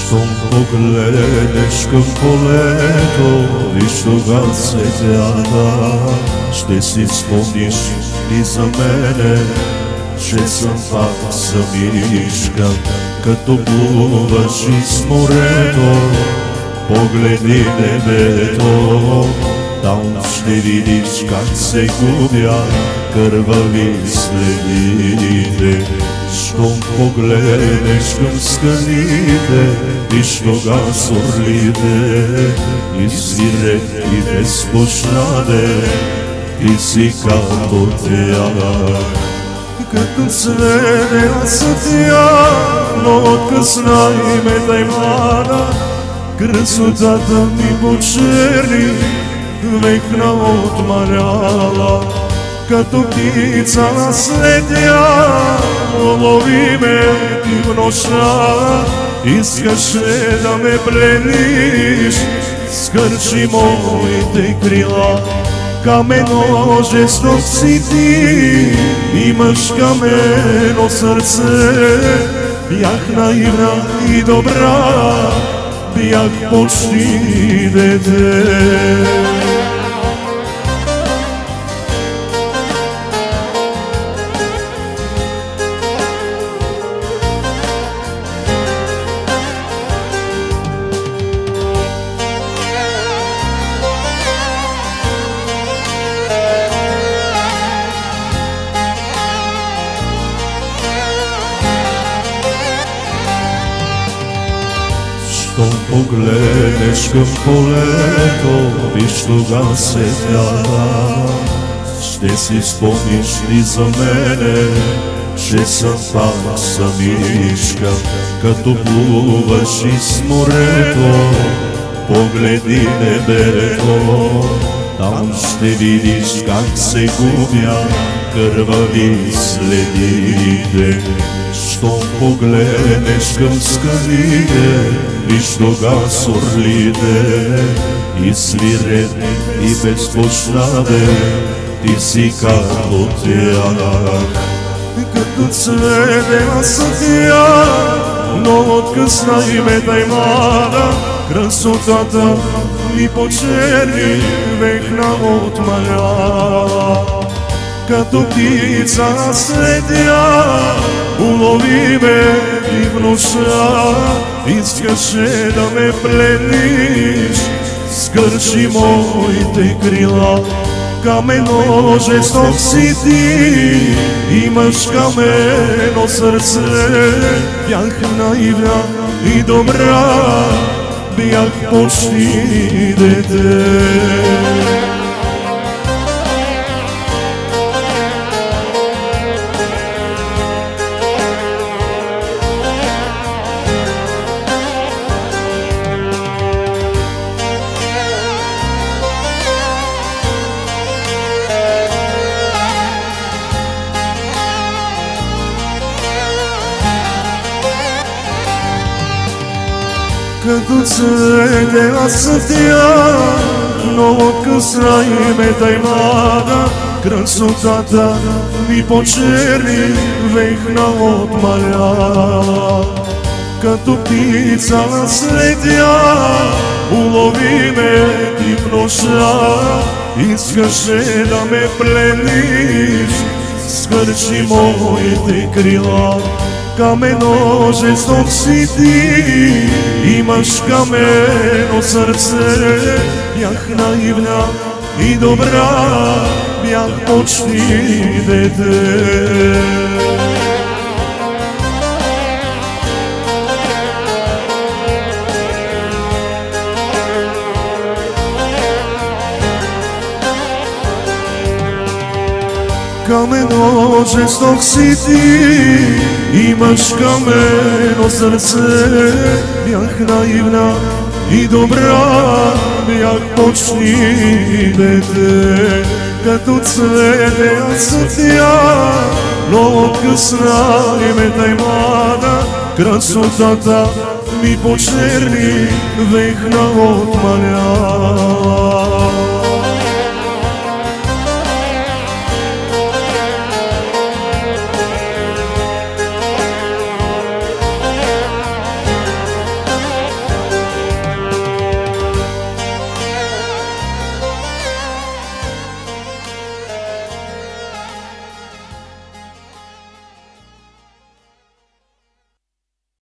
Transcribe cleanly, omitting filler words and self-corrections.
Щом погледнеш към полето, виж тога цветята, ще си спомниш и за мене, че съм пак самишка. Като плуваш из морето, погледни небето, там ще видиш как се губят кървави следите. Щом погледнеш към скалите, виж тога орлите, и свирен и безпощаден, ти си като тях. Като цветена съдия, но откъсна и ме таймана, красотата ми почерни, векна отмаляла. Като птица наследя, лови ме ти в нощта, искаше да ме плениш, скърши моите крила. Каменно жесток си ти, имаш каменно сърце, бях наивна и добра, бях почти дете. Щом погледнеш към полето, виж тога светята, ще си спомниш и за мене, че съм пак самишка. Като плуваш из морето, погледни небето, там ще видиш как се губят кървави следите. Щом погледнеш към скалите, виж тога орлите, и свирен и безпощаден, ти си като тях. Като цветена съдия, но откъсна и ме таймана, красотата ми почерни, векна отмаляла. Като птица наследя, улови ме и в нощта, искаше да ме плениш, скърши моите крила. Каменно жесток си ти, имаш каменно сърце, бях наивна и добра, бях почти дете. Като цветена съдия, но откъсна и ме таймана, красотата ми почерни, векна отмаляла. Като птица наследя, улови ме ти в нощта, искаше да ме плениш, скърши моите крила. Каменно жесток си ти, имаш каменно сърце, бях наивна и добра, бях почти дете. Каменно жесток си ти, имаш каменно сърце, бях наивна и добра, бях почти дете. Като цветена съдия, но откъсна и ме таймана, красотата ми почерни, векна отмаляла.